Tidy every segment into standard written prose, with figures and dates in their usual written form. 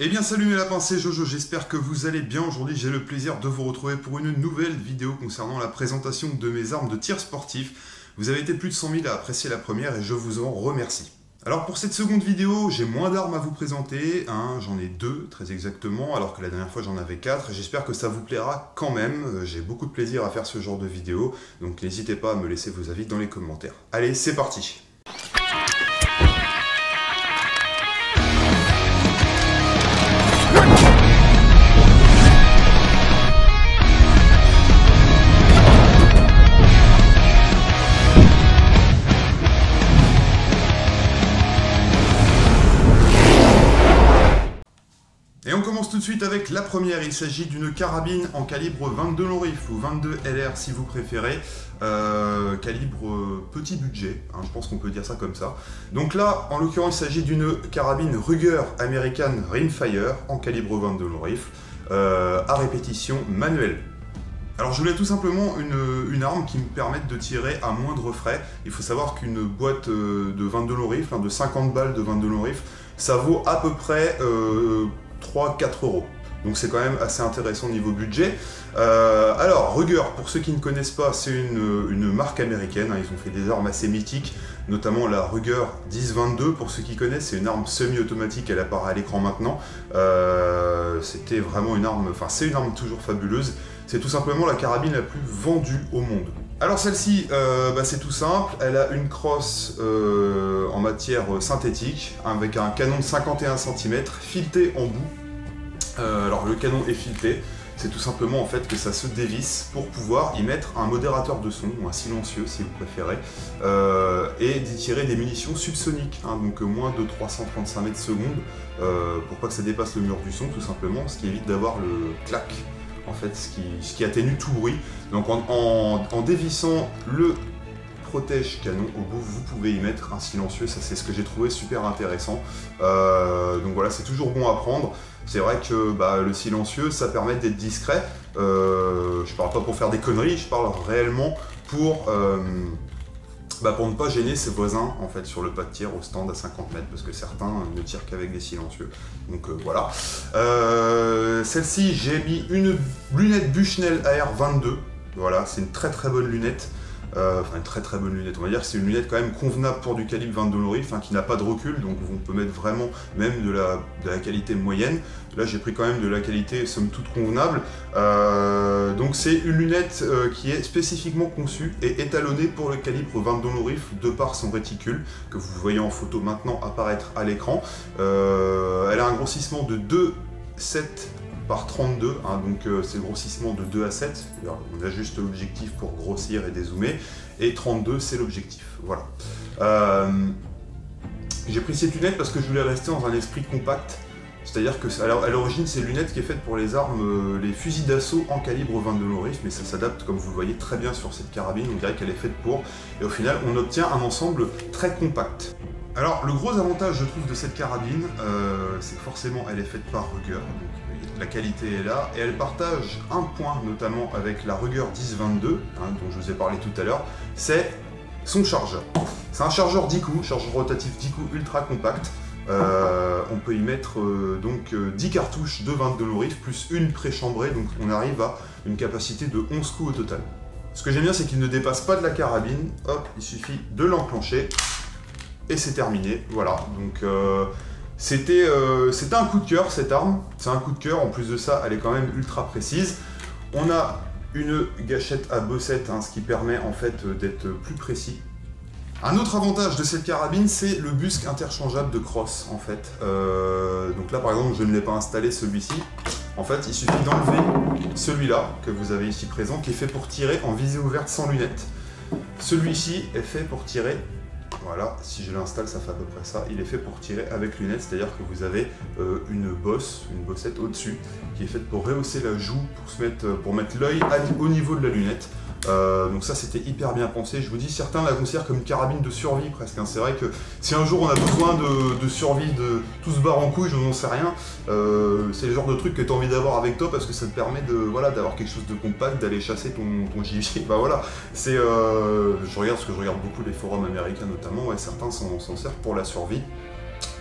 Eh bien salut mes lapins, c'est Jojo, j'espère que vous allez bien. Aujourd'hui j'ai le plaisir de vous retrouver pour une nouvelle vidéo concernant la présentation de mes armes de tir sportif. Vous avez été plus de 100 000 à apprécier la première et je vous en remercie. Alors pour cette seconde vidéo, j'ai moins d'armes à vous présenter, j'en ai deux très exactement, alors que la dernière fois j'en avais 4. J'espère que ça vous plaira quand même, j'ai beaucoup de plaisir à faire ce genre de vidéo, donc n'hésitez pas à me laisser vos avis dans les commentaires. Allez, c'est parti! Et on commence tout de suite avec la première. Il s'agit d'une carabine en calibre 22 long rifle ou 22 LR si vous préférez, calibre petit budget, je pense qu'on peut dire ça comme ça. Donc là, en l'occurrence, il s'agit d'une carabine Ruger American Rimfire en calibre 22 long rifle, à répétition manuelle. Alors je voulais tout simplement une arme qui me permette de tirer à moindre frais. Il faut savoir qu'une boîte de 22 long rifle, de 50 balles de 22 long rifle, ça vaut à peu près 3-4 euros. Donc c'est quand même assez intéressant niveau budget. Alors Ruger, pour ceux qui ne connaissent pas, c'est une marque américaine. Ils ont fait des armes assez mythiques, notamment la Ruger 10-22. Pour ceux qui connaissent, c'est une arme semi-automatique, elle apparaît à l'écran maintenant. C'était vraiment une arme, enfin c'est une arme toujours fabuleuse. C'est tout simplement la carabine la plus vendue au monde. Alors celle-ci, c'est tout simple, elle a une crosse en matière synthétique avec un canon de 51 cm fileté en bout. Alors le canon est fileté, c'est tout simplement en fait que ça se dévisse pour pouvoir y mettre un modérateur de son, ou un silencieux si vous préférez, et d'y tirer des munitions subsoniques, donc moins de 335 mètres secondes, pour pas que ça dépasse le mur du son tout simplement, ce qui évite d'avoir le clac. En fait, ce qui atténue tout bruit. Donc en dévissant le protège canon au bout, vous pouvez y mettre un silencieux. Ça, c'est ce que j'ai trouvé super intéressant. Donc voilà, c'est toujours bon à prendre. C'est vrai que le silencieux, ça permet d'être discret. Je parle pas pour faire des conneries, je parle réellement pour ne pas gêner ses voisins en fait sur le pas de tir au stand à 50 mètres, parce que certains ne tirent qu'avec des silencieux. Donc voilà. Celle-ci, j'ai mis une lunette Bushnell AR22. Voilà, c'est une très très bonne lunette. Enfin une très très bonne lunette, on va dire que c'est une lunette quand même convenable pour du calibre 22 long rifle, qui n'a pas de recul, donc on peut mettre vraiment même de la qualité moyenne. Là j'ai pris quand même de la qualité somme toute convenable. Donc c'est une lunette qui est spécifiquement conçue et étalonnée pour le calibre 22 long rifle de par son réticule, que vous voyez en photo maintenant apparaître à l'écran. Elle a un grossissement de 2,7 par 32, donc c'est le grossissement de 2 à 7, on ajuste l'objectif pour grossir et dézoomer, et 32 c'est l'objectif, voilà. J'ai pris cette lunette parce que je voulais rester dans un esprit compact, c'est-à-dire que à l'origine c'est une lunette qui est faite pour les armes, les fusils d'assaut en calibre 22 long rifle, mais ça s'adapte comme vous le voyez très bien sur cette carabine, on dirait qu'elle est faite pour, et au final on obtient un ensemble très compact. Alors le gros avantage je trouve de cette carabine, c'est que forcément elle est faite par Ruger, donc la qualité est là, et elle partage un point notamment avec la Ruger 10-22, dont je vous ai parlé tout à l'heure, c'est son chargeur. C'est un chargeur 10 coups, chargeur rotatif 10 coups ultra compact. On peut y mettre 10 cartouches de 22 long rifle plus une préchambrée, donc on arrive à une capacité de 11 coups au total. Ce que j'aime bien, c'est qu'il ne dépasse pas de la carabine, hop, il suffit de l'enclencher, et c'est terminé, voilà. Donc c'était un coup de cœur cette arme, c'est un coup de cœur, en plus de ça elle est quand même ultra précise. On a une gâchette à bossette, ce qui permet en fait d'être plus précis. Un autre avantage de cette carabine, c'est le busque interchangeable de crosse en fait. Donc là par exemple je ne l'ai pas installé celui-ci. En fait il suffit d'enlever celui-là que vous avez ici présent, qui est fait pour tirer en visée ouverte sans lunettes. Celui-ci est fait pour tirer. Voilà, si je l'installe, ça fait à peu près ça. Il est fait pour tirer avec lunettes, c'est-à-dire que vous avez une bossette au-dessus, qui est faite pour rehausser la joue, pour mettre l'œil au niveau de la lunette. Donc ça c'était hyper bien pensé, je vous dis, certains la considèrent comme une carabine de survie presque, C'est vrai que si un jour on a besoin de survie, de tout se barre en couille, je n'en sais rien, c'est le genre de truc que tu as envie d'avoir avec toi parce que ça te permet d'avoir quelque chose de compact, d'aller chasser ton gibier. Voilà, je regarde beaucoup les forums américains notamment, et certains s'en servent pour la survie.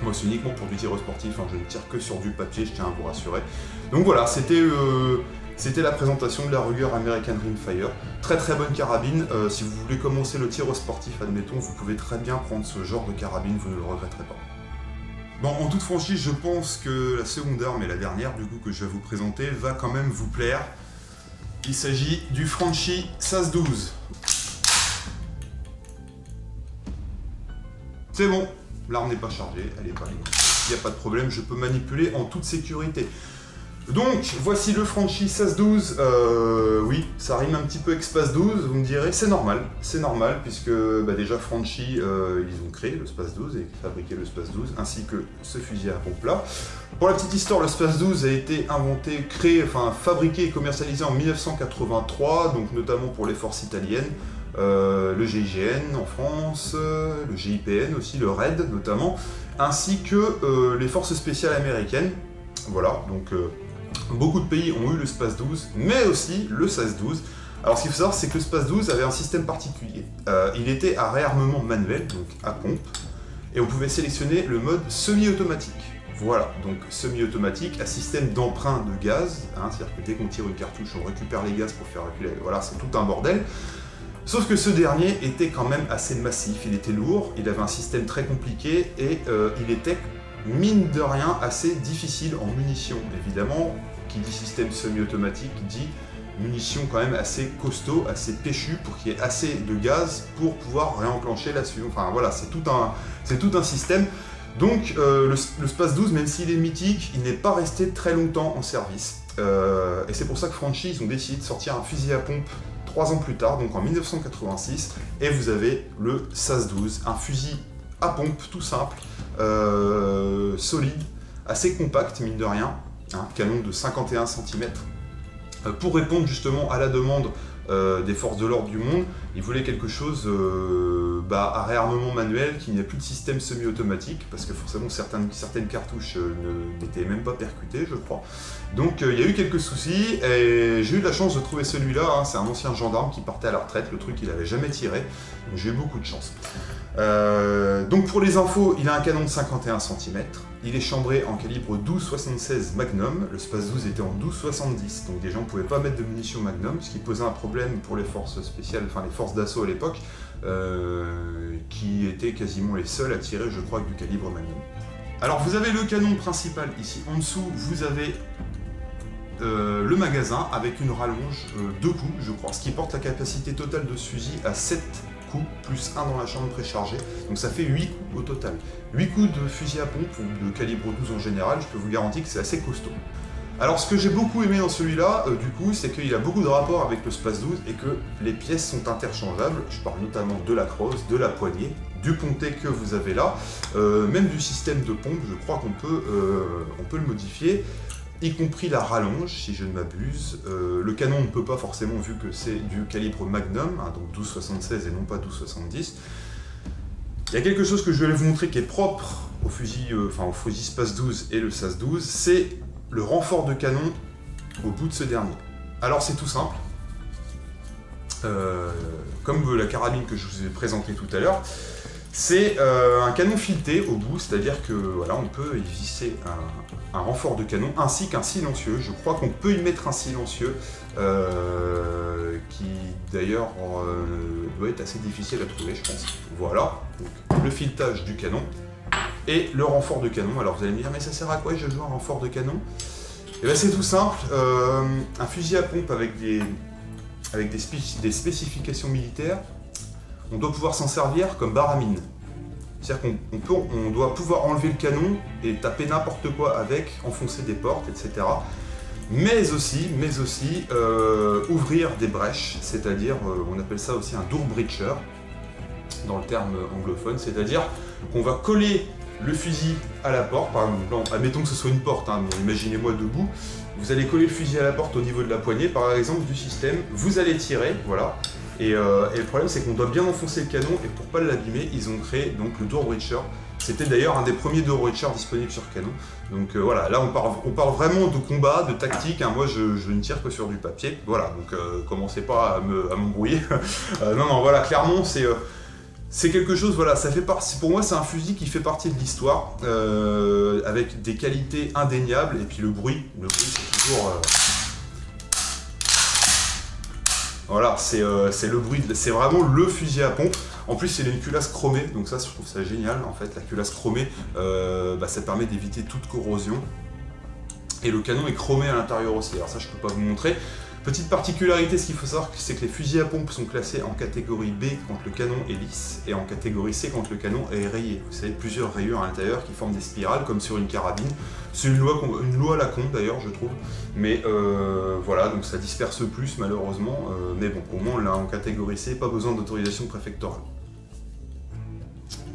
Moi, c'est uniquement pour du tir sportif, hein, je ne tire que sur du papier, je tiens à vous rassurer. Donc voilà, c'était la présentation de la Ruger American Rimfire. Très très bonne carabine. Si vous voulez commencer le tir sportif, admettons, vous pouvez très bien prendre ce genre de carabine, vous ne le regretterez pas. Bon, en toute franchise, je pense que la seconde arme et la dernière, du coup, que je vais vous présenter, va quand même vous plaire. Il s'agit du Franchi SAS-12. C'est bon, l'arme n'est pas chargée, elle n'est pas libre. Il n'y a pas de problème, je peux manipuler en toute sécurité. Donc, voici le Franchi SAS-12. Oui, ça rime un petit peu avec SPAS-12, vous me direz, c'est normal, puisque déjà Franchi, ils ont créé le SPAS-12 et fabriqué le SPAS-12, ainsi que ce fusil à pompe là. Pour la petite histoire, le SPAS-12 a été inventé, créé, fabriqué et commercialisé en 1983, donc notamment pour les forces italiennes, le GIGN en France, le GIPN aussi, le RAID notamment, ainsi que les forces spéciales américaines. Voilà, donc beaucoup de pays ont eu le SPAS-12, mais aussi le SAS-12. Alors ce qu'il faut savoir, c'est que le SPAS-12 avait un système particulier. Il était à réarmement manuel, donc à pompe, et on pouvait sélectionner le mode semi-automatique. Voilà, donc semi-automatique, à système d'emprunt de gaz, hein, c'est-à-dire que dès qu'on tire une cartouche, on récupère les gaz pour faire reculer, voilà, c'est tout un bordel. Sauf que ce dernier était quand même assez massif, il était lourd, il avait un système très compliqué, et il était, mine de rien, assez difficile en munitions. Évidemment, qui dit système semi-automatique dit munitions quand même assez costaud, assez péchu, pour qu'il y ait assez de gaz pour pouvoir réenclencher la suite. Enfin voilà, c'est tout un système. Donc le SPAS-12, même s'il est mythique, il n'est pas resté très longtemps en service. Et c'est pour ça que Franchi, ils ont décidé de sortir un fusil à pompe 3 ans plus tard, donc en 1986, et vous avez le SAS-12, un fusil à pompe tout simple, solide, assez compact mine de rien, hein, canon de 51 cm, pour répondre justement à la demande des forces de l'ordre du monde. Ils voulaient quelque chose à réarmement manuel, qui n'ait plus de système semi-automatique, parce que forcément certaines cartouches n'étaient même pas percutées, je crois. Donc il y a eu quelques soucis, et j'ai eu de la chance de trouver celui-là, hein. C'est un ancien gendarme qui partait à la retraite, le truc il n'avait jamais tiré, donc j'ai eu beaucoup de chance. Donc pour les infos, il a un canon de 51 cm, il est chambré en calibre 12,76 Magnum, le SPAS-12 était en 12,70, donc des gens ne pouvaient pas mettre de munitions Magnum, ce qui posait un problème pour les forces spéciales, enfin les forces d'assaut à l'époque, qui étaient quasiment les seuls à tirer, je crois, avec du calibre Magnum. Alors vous avez le canon principal ici, en dessous vous avez le magasin avec une rallonge 2 coups, je crois, ce qui porte la capacité totale de ce fusil à 7 coups, plus 1 dans la chambre préchargée, donc ça fait 8 coups au total. 8 coups de fusil à pompe, ou de calibre 12 en général, je peux vous garantir que c'est assez costaud. Alors ce que j'ai beaucoup aimé dans celui-là, du coup, c'est qu'il a beaucoup de rapport avec le SPAS-12 et que les pièces sont interchangeables. Je parle notamment de la crosse, de la poignée, du pontet que vous avez là, même du système de pompe, je crois qu'on peut le modifier, y compris la rallonge, si je ne m'abuse. Le canon ne peut pas forcément, vu que c'est du calibre Magnum, hein, donc 12,76 et non pas 12,70. Il y a quelque chose que je vais vous montrer qui est propre au fusil SPAS-12 et le SAS-12, c'est le renfort de canon au bout de ce dernier. Alors c'est tout simple, comme la carabine que je vous ai présentée tout à l'heure, c'est un canon fileté au bout, c'est-à-dire que voilà, on peut y visser un renfort de canon ainsi qu'un silencieux. Je crois qu'on peut y mettre un silencieux qui d'ailleurs doit être assez difficile à trouver, je pense. Voilà, donc le filetage du canon et le renfort de canon. Alors vous allez me dire, mais ça sert à quoi je joue un renfort de canon? Et bien c'est tout simple, un fusil à pompe avec des spécifications militaires, on doit pouvoir s'en servir comme barre à mine. C'est-à-dire qu'on doit pouvoir enlever le canon et taper n'importe quoi avec, enfoncer des portes, etc. Mais aussi ouvrir des brèches, c'est-à-dire, on appelle ça aussi un door breacher, dans le terme anglophone, c'est-à-dire qu'on va coller le fusil à la porte, par exemple, admettons que ce soit une porte, hein, bon, imaginez-moi debout, vous allez coller le fusil à la porte au niveau de la poignée, par exemple, du système, vous allez tirer, voilà, et le problème c'est qu'on doit bien enfoncer le canon, et pour pas l'abîmer, ils ont créé donc le door breacher. C'était d'ailleurs un des premiers door breacher disponibles sur canon. Donc voilà, là on parle vraiment de combat, de tactique, hein. Moi je ne tire que sur du papier, voilà, donc commencez pas à m'embrouiller. Non, voilà, clairement C'est quelque chose, voilà, ça fait partie, pour moi c'est un fusil qui fait partie de l'histoire, avec des qualités indéniables, et puis le bruit c'est toujours... Voilà, c'est le bruit, c'est vraiment le fusil à pompe. En plus, c'est une culasse chromée, donc ça, je trouve ça génial. En fait, la culasse chromée, ça permet d'éviter toute corrosion. Et le canon est chromé à l'intérieur aussi. Alors ça, je peux pas vous montrer. Petite particularité, ce qu'il faut savoir, c'est que les fusils à pompe sont classés en catégorie B quand le canon est lisse et en catégorie C quand le canon est rayé. Vous savez, plusieurs rayures à l'intérieur qui forment des spirales comme sur une carabine. C'est une loi à la con d'ailleurs, je trouve. Mais voilà, donc ça disperse plus malheureusement. Mais bon, au moins là en catégorie C, pas besoin d'autorisation préfectorale.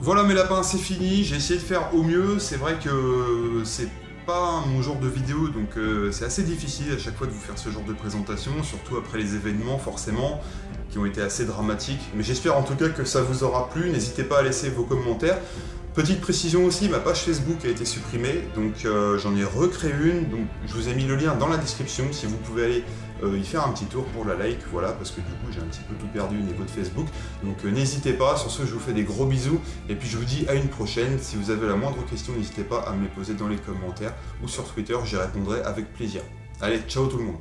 Voilà mes lapins, c'est fini. J'ai essayé de faire au mieux. C'est vrai que c'est pas mon genre de vidéo, donc c'est assez difficile à chaque fois de vous faire ce genre de présentation, surtout après les événements forcément, qui ont été assez dramatiques. Mais j'espère en tout cas que ça vous aura plu, n'hésitez pas à laisser vos commentaires. Petite précision aussi, ma page Facebook a été supprimée, donc j'en ai recréé une, donc je vous ai mis le lien dans la description, si vous pouvez aller y faire un petit tour pour la like, voilà, parce que du coup j'ai un petit peu tout perdu au niveau de Facebook, donc n'hésitez pas. Sur ce, je vous fais des gros bisous, et puis je vous dis à une prochaine. Si vous avez la moindre question, n'hésitez pas à me les poser dans les commentaires, ou sur Twitter, j'y répondrai avec plaisir. Allez, ciao tout le monde.